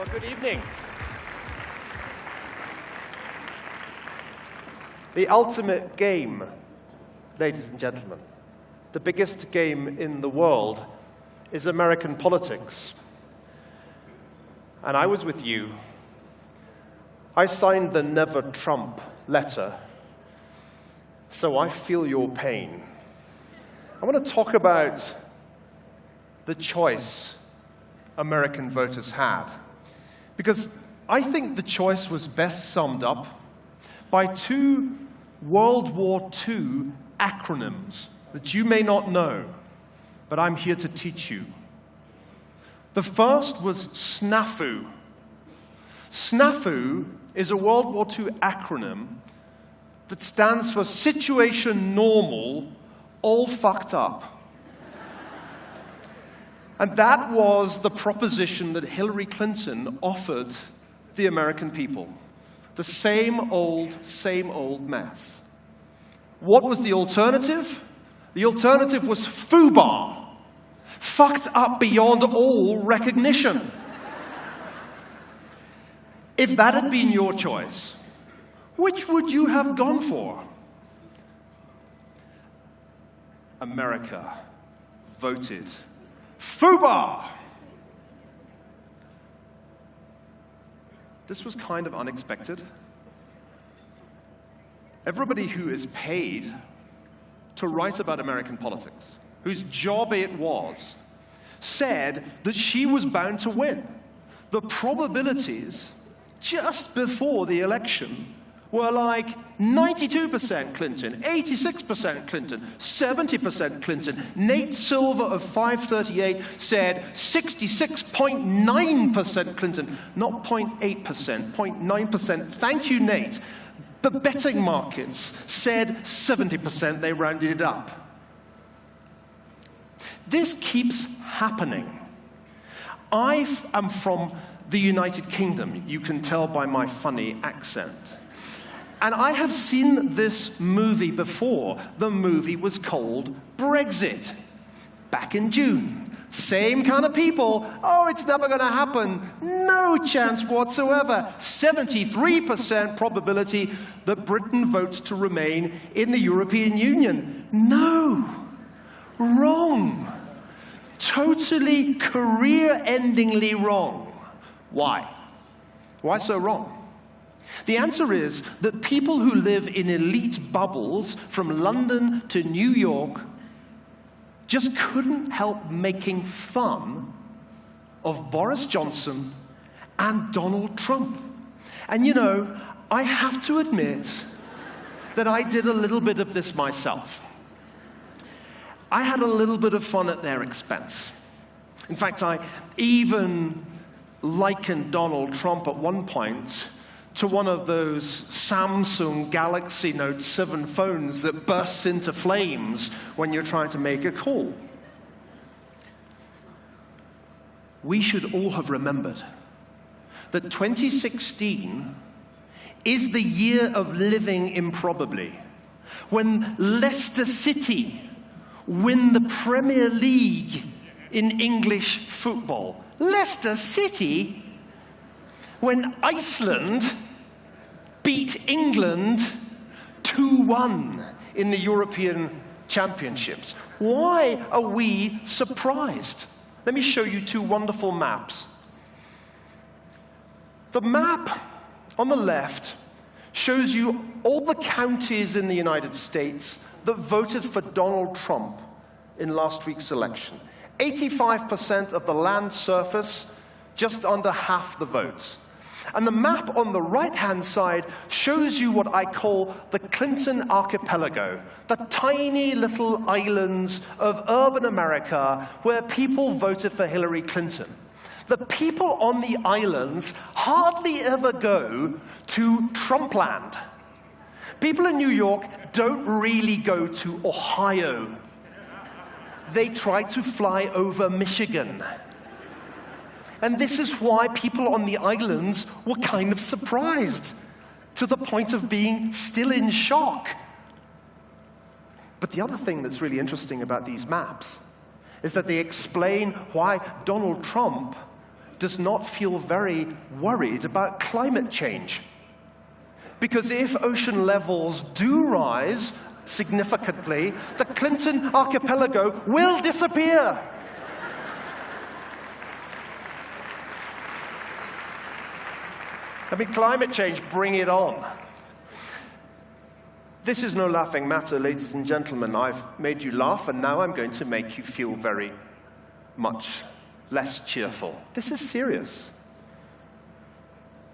Well, good evening. The ultimate game, ladies and gentlemen, the biggest game in the world is American politics. And I was with you. I signed the Never Trump letter, so I feel your pain. I want to talk about the choice American voters had, because I think the choice was best summed up by two World War II acronyms that you may not know, but I'm here to teach you. The first was Snafu. Snafu is a World War II acronym that stands for Situation Normal, All Fucked Up. And that was the proposition that Hillary Clinton offered the American people. The same old mess. What was the alternative? The alternative was FUBAR. Fucked up beyond all recognition. If that had been your choice, which would you have gone for? America voted FUBAR. This was kind of unexpected. Everybody who is paid to write about American politics, whose job it was, said that she was bound to win. The probabilities just before the election were like 92% Clinton, 86% Clinton, 70% Clinton. Nate Silver of 538 said 66.9% Clinton, not 0.8%, 0.9%. Thank you, Nate. The betting markets said 70%, they rounded it up. This keeps happening. I am from the United Kingdom, you can tell by my funny accent. And I have seen this movie before. The movie was called Brexit, back in June. Same kind of people. Oh, it's never going to happen. No chance whatsoever. 73% probability that Britain votes to remain in the European Union. No. Wrong. Totally career-endingly wrong. Why? Why so wrong? The answer is that people who live in elite bubbles from London to New York just couldn't help making fun of Boris Johnson and Donald Trump. And you know, I have to admit that I did a little bit of this myself. I had a little bit of fun at their expense. In fact, I even likened Donald Trump at one point to one of those Samsung Galaxy Note 7 phones that bursts into flames when you're trying to make a call. We should all have remembered that 2016 is the year of living improbably, when Leicester City win the Premier League in English football. Leicester City? When Iceland beat England 2-1 in the European Championships. Why are we surprised? Let me show you two wonderful maps. The map on the left shows you all the counties in the United States that voted for Donald Trump in last week's election. 85% of the land surface, just under half the votes. And the map on the right-hand side shows you what I call the Clinton Archipelago, the tiny little islands of urban America where people voted for Hillary Clinton. The people on the islands hardly ever go to Trumpland. People in New York don't really go to Ohio. They try to fly over Michigan. And this is why people on the islands were kind of surprised, to the point of being still in shock. But the other thing that's really interesting about these maps is that they explain why Donald Trump does not feel very worried about climate change. Because if ocean levels do rise significantly, the Clinton archipelago will disappear. I mean, climate change, bring it on. This is no laughing matter, ladies and gentlemen. I've made you laugh, and now I'm going to make you feel very much less cheerful. This is serious.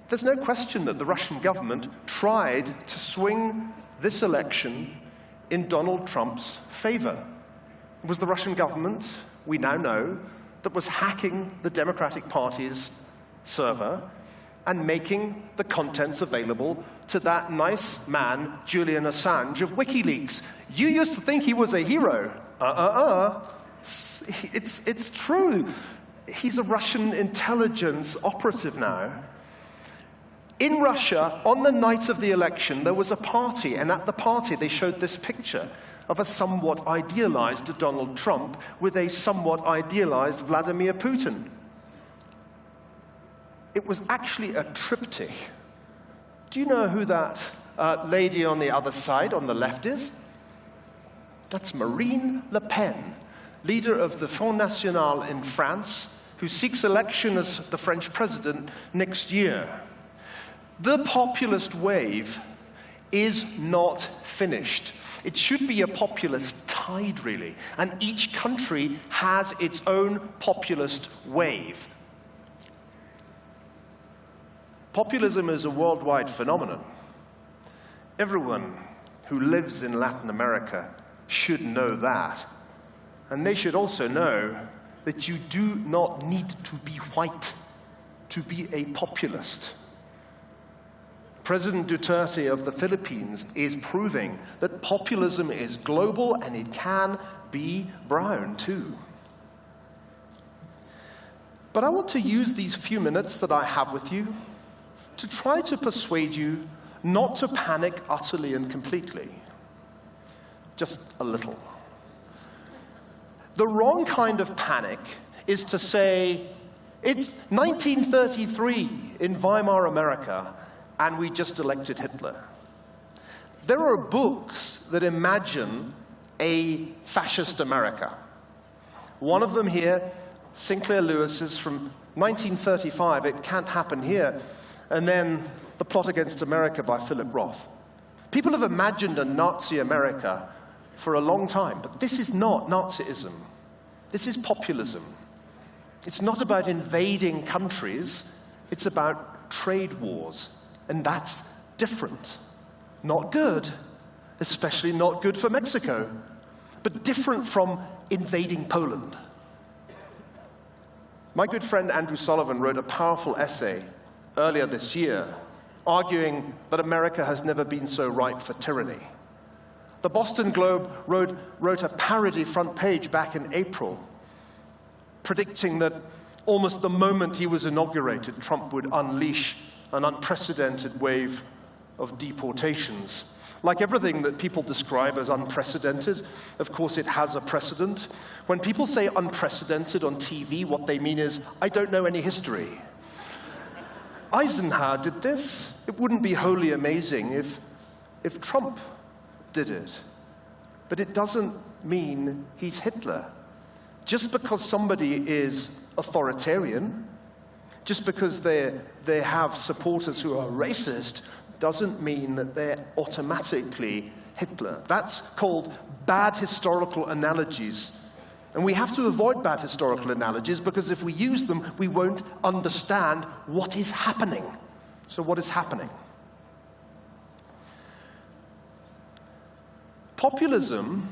There's no question that the Russian government tried to swing this election in Donald Trump's favor. It was the Russian government, we now know, that was hacking the Democratic Party's server and making the contents available to that nice man, Julian Assange of WikiLeaks. You used to think he was a hero. It's true. He's a Russian intelligence operative now. In Russia, on the night of the election, there was a party, and at the party they showed this picture of a somewhat idealized Donald Trump with a somewhat idealized Vladimir Putin. It was actually a triptych. Do you know who that lady on the other side, on the left, is? That's Marine Le Pen, leader of the Front National in France, who seeks election as the French president next year. The populist wave is not finished. It should be a populist tide, really, and each country has its own populist wave. Populism is a worldwide phenomenon. Everyone who lives in Latin America should know that. And they should also know that you do not need to be white to be a populist. President Duterte of the Philippines is proving that populism is global and it can be brown too. But I want to use these few minutes that I have with you to try to persuade you not to panic utterly and completely. Just a little. The wrong kind of panic is to say, it's 1933 in Weimar America, and we just elected Hitler. There are books that imagine a fascist America. One of them here, Sinclair Lewis's from 1935, It Can't Happen Here, and then The Plot Against America by Philip Roth. People have imagined a Nazi America for a long time, but this is not Nazism. This is populism. It's not about invading countries, it's about trade wars, and that's different. Not good, especially not good for Mexico, but different from invading Poland. My good friend Andrew Sullivan wrote a powerful essay earlier this year, arguing that America has never been so ripe for tyranny. The Boston Globe wrote a parody front page back in April, predicting that almost the moment he was inaugurated, Trump would unleash an unprecedented wave of deportations. Like everything that people describe as unprecedented, of course it has a precedent. When people say unprecedented on TV, what they mean is, I don't know any history. Eisenhower did this. It wouldn't be wholly amazing if Trump did it. But it doesn't mean he's Hitler. Just because somebody is authoritarian, just because they have supporters who are racist, doesn't mean that they're automatically Hitler. That's called bad historical analogies. And we have to avoid bad historical analogies because if we use them, we won't understand what is happening. So what is happening? Populism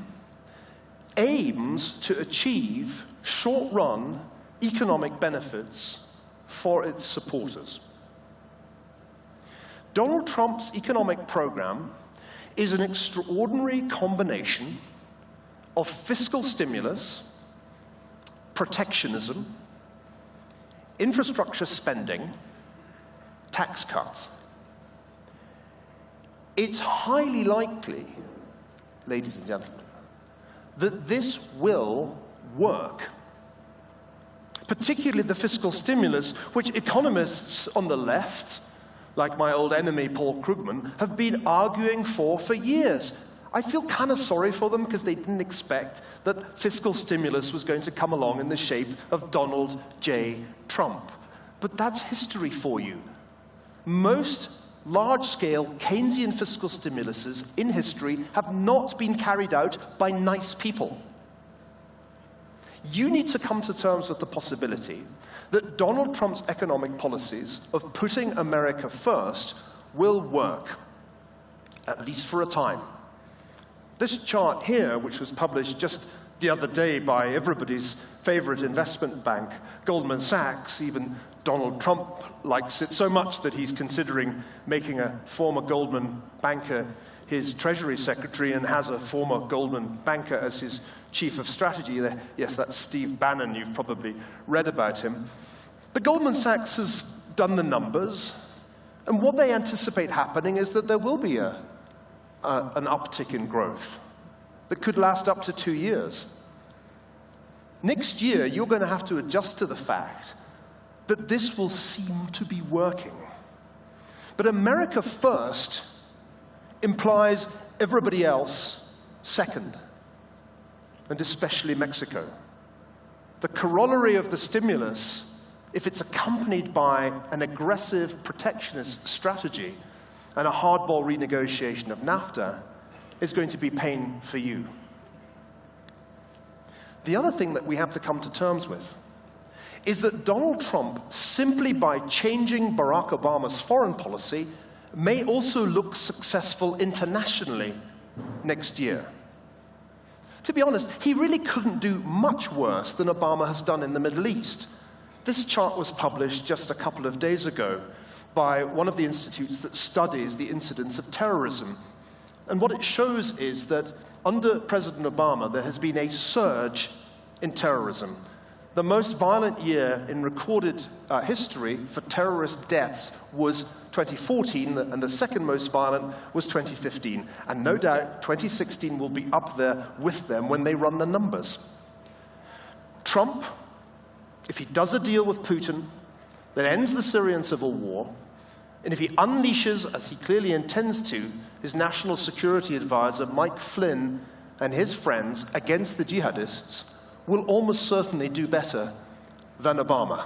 aims to achieve short-run economic benefits for its supporters. Donald Trump's economic program is an extraordinary combination of fiscal stimulus, protectionism, infrastructure spending, tax cuts. It's highly likely, ladies and gentlemen, that this will work. particularly the fiscal stimulus, which economists on the left, like my old enemy Paul Krugman, have been arguing for years. I feel kind of sorry for them because they didn't expect that fiscal stimulus was going to come along in the shape of Donald J. Trump. But that's history for you. Most large-scale Keynesian fiscal stimuluses in history have not been carried out by nice people. You need to come to terms with the possibility that Donald Trump's economic policies of putting America first will work, at least for a time. This chart here, which was published just the other day by everybody's favorite investment bank, Goldman Sachs, even Donald Trump likes it so much that he's considering making a former Goldman banker his Treasury Secretary and has a former Goldman banker as his chief of strategy. Yes, that's Steve Bannon. You've probably read about him. The Goldman Sachs has done the numbers, and what they anticipate happening is that there will be an uptick in growth that could last up to 2 years. Next year, you're going to have to adjust to the fact that this will seem to be working. But America first implies everybody else second, and especially Mexico. The corollary of the stimulus, if it's accompanied by an aggressive protectionist strategy and a hardball renegotiation of NAFTA, is going to be pain for you. The other thing that we have to come to terms with is that Donald Trump, simply by changing Barack Obama's foreign policy, may also look successful internationally next year. To be honest, he really couldn't do much worse than Obama has done in the Middle East. This chart was published just a couple of days ago by one of the institutes that studies the incidence of terrorism. And what it shows is that under President Obama, there has been a surge in terrorism. The most violent year in recorded history for terrorist deaths was 2014, and the second most violent was 2015. And no doubt 2016 will be up there with them when they run the numbers. Trump, if he does a deal with Putin that ends the Syrian civil war, and if he unleashes, as he clearly intends to, his national security advisor, Mike Flynn, and his friends against the jihadists, will almost certainly do better than Obama.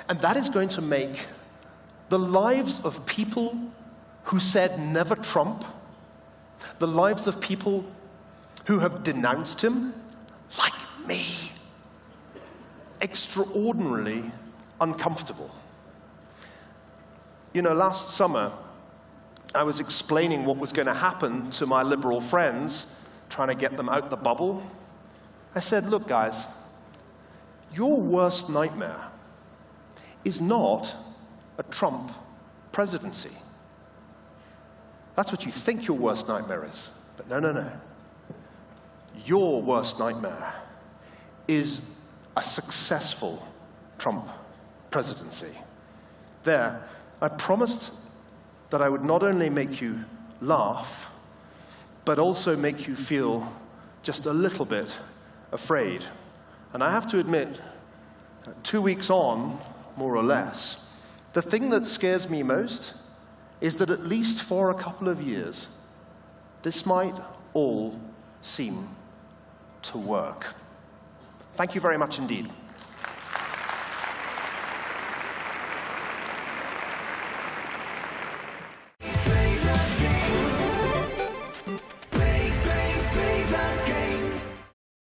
And that is going to make the lives of people who said never Trump, the lives of people who have denounced him, like me, extraordinarily uncomfortable. You know, last summer, I was explaining what was going to happen to my liberal friends, trying to get them out the bubble. I said, look, guys, your worst nightmare is not a Trump presidency. That's what you think your worst nightmare is. But no. Your worst nightmare is a successful Trump presidency. There, I promised that I would not only make you laugh, but also make you feel just a little bit afraid. And I have to admit, 2 weeks on, more or less, the thing that scares me most is that at least for a couple of years, this might all seem to work. Thank you very much indeed.